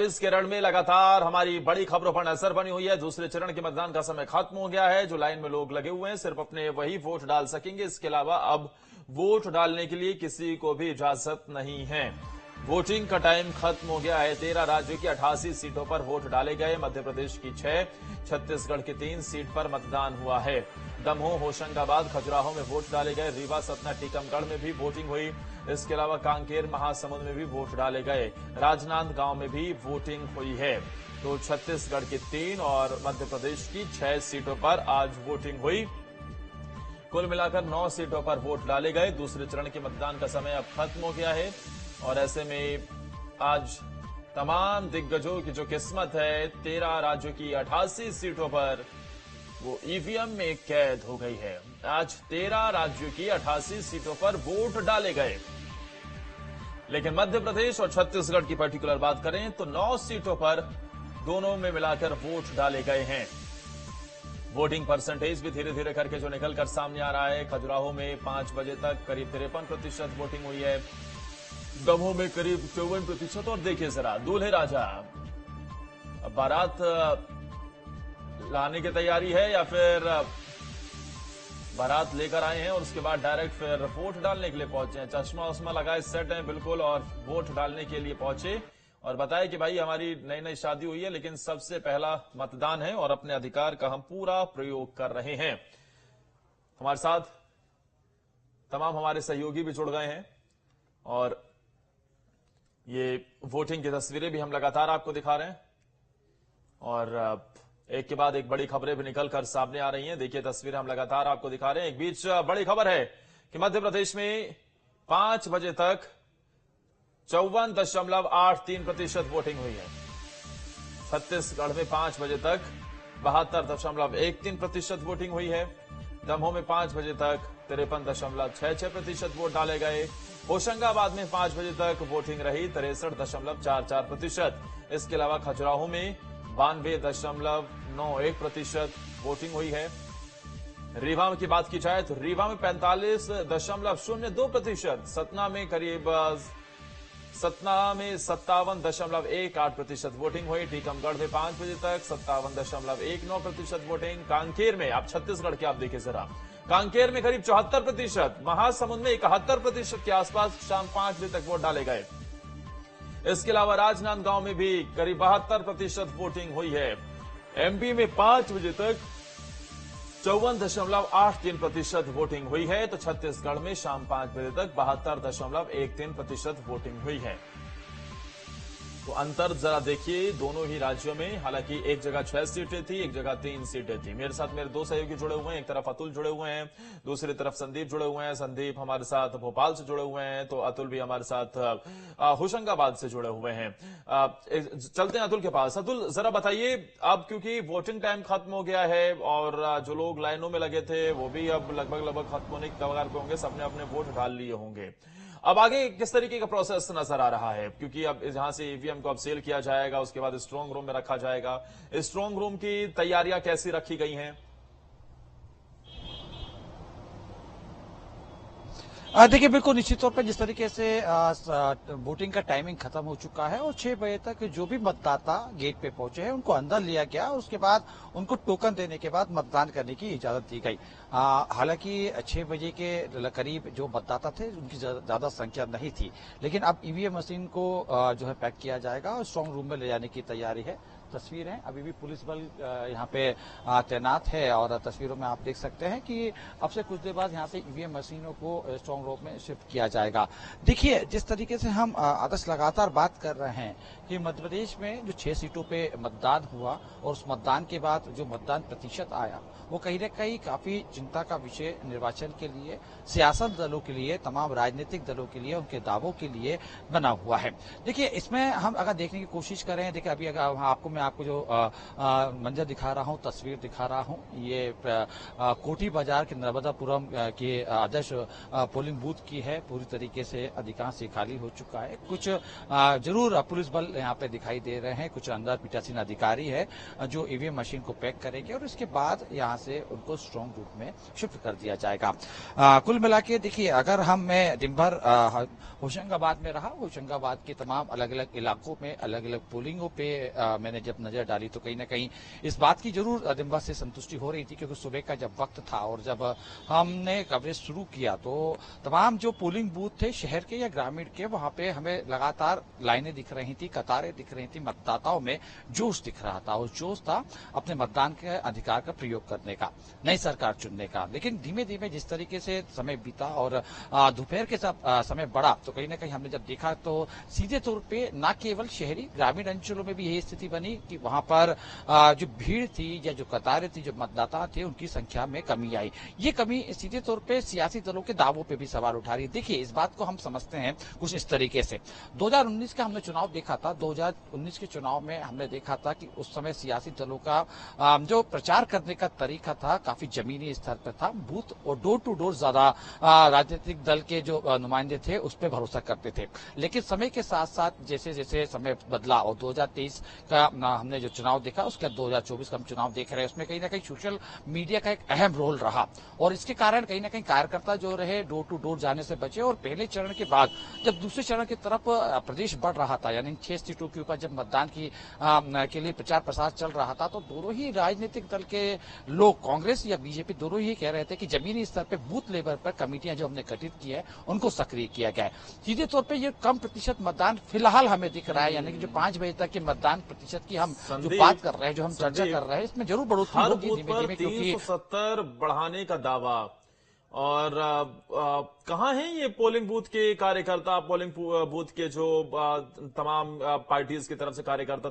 इस केरल में लगातार हमारी बड़ी खबरों पर नजर बनी हुई है। दूसरे चरण के मतदान का समय खत्म हो गया है। जो लाइन में लोग लगे हुए हैं सिर्फ अपने वही वोट डाल सकेंगे। इसके अलावा अब वोट डालने के लिए किसी को भी इजाजत नहीं है। वोटिंग का टाइम खत्म हो गया है। 13 राज्यों की 88 सीटों पर वोट डाले गए। मध्य प्रदेश की 6, छत्तीसगढ़ की 3 सीट पर मतदान हुआ है। दमोह, होशंगाबाद, खजुराहो में वोट डाले गए। रीवा, सतना, टीकमगढ़ में भी वोटिंग हुई। इसके अलावा कांकेर, महासमुंद में भी वोट डाले गए। राजनांदगांव में भी वोटिंग हुई है। तो छत्तीसगढ़ की 3 और मध्य प्रदेश की 6 सीटों पर आज वोटिंग हुई। कुल मिलाकर 9 सीटों पर वोट डाले गए। दूसरे चरण के मतदान का समय अब खत्म हो गया है और ऐसे में आज तमाम दिग्गजों की जो किस्मत है 13 राज्यों की 88 सीटों पर वो ईवीएम में कैद हो गई है। आज 13 राज्यों की 88 सीटों पर वोट डाले गए, लेकिन मध्य प्रदेश और छत्तीसगढ़ की पर्टिकुलर बात करें तो 9 सीटों पर दोनों में मिलाकर वोट डाले गए हैं। वोटिंग परसेंटेज भी धीरे धीरे करके जो निकल कर सामने आ रहा है। खजुराहो में 5 बजे तक करीब 53% वोटिंग हुई है। दमोह में करीब 54%। और देखिए जरा, दूल्हे राजा अब बारात लाने की तैयारी है या फिर बारात लेकर आए हैं और उसके बाद डायरेक्ट फिर वोट डालने के लिए पहुंचे हैं। चश्मा उश्मा लगाए सेट हैं बिल्कुल और वोट डालने के लिए पहुंचे और बताया कि भाई हमारी नई नई शादी हुई है लेकिन सबसे पहला मतदान है और अपने अधिकार का हम पूरा प्रयोग कर रहे हैं। हमारे साथ तमाम हमारे सहयोगी भी जुड़ गए हैं और ये वोटिंग की तस्वीरें भी हम लगातार आपको दिखा रहे हैं और एक के बाद एक बड़ी खबरें भी निकलकर सामने आ रही हैं। देखिए तस्वीरें हम लगातार आपको दिखा रहे हैं। एक बीच बड़ी खबर है कि मध्य प्रदेश में 5 बजे तक 54.83% वोटिंग हुई है। छत्तीसगढ़ में 5 बजे तक 72.13% वोटिंग हुई है। दमोह में 5 बजे तक 53.66% वोट डाले गए। होशंगाबाद में 5 बजे तक वोटिंग रही 63.44%। इसके अलावा खजुराहो में 92.91% वोटिंग हुई है। रीवा की बात की जाए तो रीवा में 45.02%। सतना में करीब 57.18% वोटिंग हुई। टीकमगढ़ में 5 बजे तक 57.19% वोटिंग। कांकेर में आप छत्तीसगढ़ के आप देखिए जरा, कांकेर में करीब 74%। महासमुंद में 71% के आसपास शाम 5 बजे तक वोट डाले गए। इसके अलावा राजनांदगांव में भी करीब 72% वोटिंग हुई है। एमपी में 5 बजे तक 54.83% वोटिंग हुई है। तो छत्तीसगढ़ में शाम 5 बजे तक 72.13% वोटिंग हुई है। तो अंतर जरा देखिए दोनों ही राज्यों में। हालांकि एक जगह 6 सीटें थी, एक जगह 3 सीटें थी। मेरे साथ मेरे 2 सहयोगी जुड़े हुए हैं। एक तरफ अतुल जुड़े हुए हैं, दूसरी तरफ संदीप जुड़े हुए हैं। संदीप हमारे साथ भोपाल से जुड़े हुए हैं, तो अतुल भी हमारे साथ होशंगाबाद से जुड़े हुए हैं। चलते हैं अतुल के पास। अतुल जरा बताइए, अब क्योंकि वोटिंग टाइम खत्म हो गया है और जो लोग लाइनों में लगे थे वो भी अब लगभग खत्म होने की कगार पे होंगे, सबने अपने वोट डाल लिए होंगे। अब आगे किस तरीके का प्रोसेस नजर आ रहा है? क्योंकि अब जहां से ईवीएम को अब सेल किया जाएगा उसके बाद स्ट्रांग रूम में रखा जाएगा। स्ट्रांग रूम की तैयारियां कैसी रखी गई हैं? देखिए बिल्कुल निश्चित तौर पर जिस तरीके से वोटिंग का टाइमिंग खत्म हो चुका है और 6 बजे तक जो भी मतदाता गेट पे पहुंचे हैं उनको अंदर लिया गया। उसके बाद उनको टोकन देने के बाद मतदान करने की इजाजत दी गई। हालांकि 6 बजे के करीब जो मतदाता थे उनकी ज्यादा संख्या नहीं थी, लेकिन अब ईवीएम मशीन को जो है पैक किया जाएगा और स्ट्रांग रूम में ले जाने की तैयारी है। तस्वीर है, अभी भी पुलिस बल यहाँ पे तैनात है और तस्वीरों में आप देख सकते हैं कि अब से कुछ देर बाद यहाँ से ईवीएम मशीनों को स्ट्रांग रूम में शिफ्ट किया जाएगा। देखिए जिस तरीके से हम आदर्श लगातार बात कर रहे हैं कि मध्य प्रदेश में जो 6 सीटों पे मतदान हुआ और उस मतदान के बाद जो मतदान प्रतिशत आया वो कहीं न कहीं काफी चिंता का विषय निर्वाचन के लिए, सियासत दलों के लिए, तमाम राजनीतिक दलों के लिए, उनके दावों के लिए बना हुआ है। देखिए इसमें हम अगर देखने की कोशिश करें, देखिए अभी अगर आपको मैं मैं आपको जो मंजर दिखा रहा हूँ, तस्वीर दिखा रहा हूँ, ये कोठी बाजार के नर्मदापुरम के आदर्श पोलिंग बूथ की है। पूरी तरीके से अधिकांश ये खाली हो चुका है। कुछ जरूर पुलिस बल यहाँ पे दिखाई दे रहे हैं, कुछ अंदर पीठासीन अधिकारी है जो ईवीएम मशीन को पैक करेंगे और इसके बाद यहाँ से उनको स्ट्रांग रूम में शिफ्ट कर दिया जाएगा। कुल मिला के देखिए, अगर मैं दिन भर होशंगाबाद में रहा, होशंगाबाद के तमाम अलग अलग इलाकों में अलग अलग पोलिंगों पे मैंने जब नजर डाली तो कहीं ना कहीं इस बात की जरूर दिन भर से संतुष्टि हो रही थी, क्योंकि सुबह का जब वक्त था और जब हमने कवरेज शुरू किया तो तमाम जो पोलिंग बूथ थे शहर के या ग्रामीण के, वहां पे हमें लगातार लाइनें दिख रही थी, कतारें दिख रही थी, मतदाताओं में जोश दिख रहा था और जोश था अपने मतदान के अधिकार का प्रयोग करने का, नई सरकार चुनने का। लेकिन धीमे धीमे जिस तरीके से समय बीता और दोपहर के समय बढ़ा तो कहीं ना कहीं हमने जब देखा तो सीधे तौर पे न केवल शहरी, ग्रामीण अंचलों में भी यही स्थिति बनी कि वहां पर जो भीड़ थी या जो कतारें थी, जो मतदाता थे, उनकी संख्या में कमी आई। ये कमी सीधे तौर पे सियासी दलों के दावों पे भी सवाल उठा रही है। देखिए, इस बात को हम समझते हैं कुछ इस तरीके से। 2019 का हमने चुनाव देखा था, 2019 के चुनाव में हमने देखा था कि उस समय सियासी दलों का जो प्रचार करने का तरीका था काफी जमीनी स्तर पर था। बूथ और डोर टू डोर ज्यादा राजनीतिक दल के जो नुमाइंदे थे उस पर भरोसा करते थे। लेकिन समय के साथ साथ जैसे जैसे समय बदला और 2023 का हमने जो चुनाव देखा, उसके बाद 2024 का हम चुनाव देख रहे हैं, उसमें कहीं ना कहीं सोशल मीडिया का एक अहम रोल रहा और इसके कारण कहीं ना कहीं कार्यकर्ता जो रहे डोर टू डोर जाने से बचे। और पहले चरण के बाद जब दूसरे चरण की तरफ प्रदेश बढ़ रहा था, यानी 6 सीटों के ऊपर जब मतदान के लिए प्रचार प्रसार चल रहा था, तो दोनों ही राजनीतिक दल के लोग, कांग्रेस या बीजेपी, दोनों ही कह रहे थे कि जमीनी स्तर पर बूथ लेवल पर कमेटियां जो हमने गठित की है उनको सक्रिय किया गया है। सीधे तौर पे ये कम प्रतिशत मतदान फिलहाल हमें दिख रहा है, यानी कि जो 5 बजे तक के मतदान प्रतिशत की हम जो बात कर रहे हैं, जो हम चर्चा कर रहे हैं, इसमें जरूर बढ़ोतरी होगी धीमे धीमे, क्योंकि 370 बढ़ाने का दावा। और कहाँ हैं ये पोलिंग बूथ के कार्यकर्ता, पोलिंग बूथ के जो तमाम पार्टीज की तरफ से कार्यकर्ता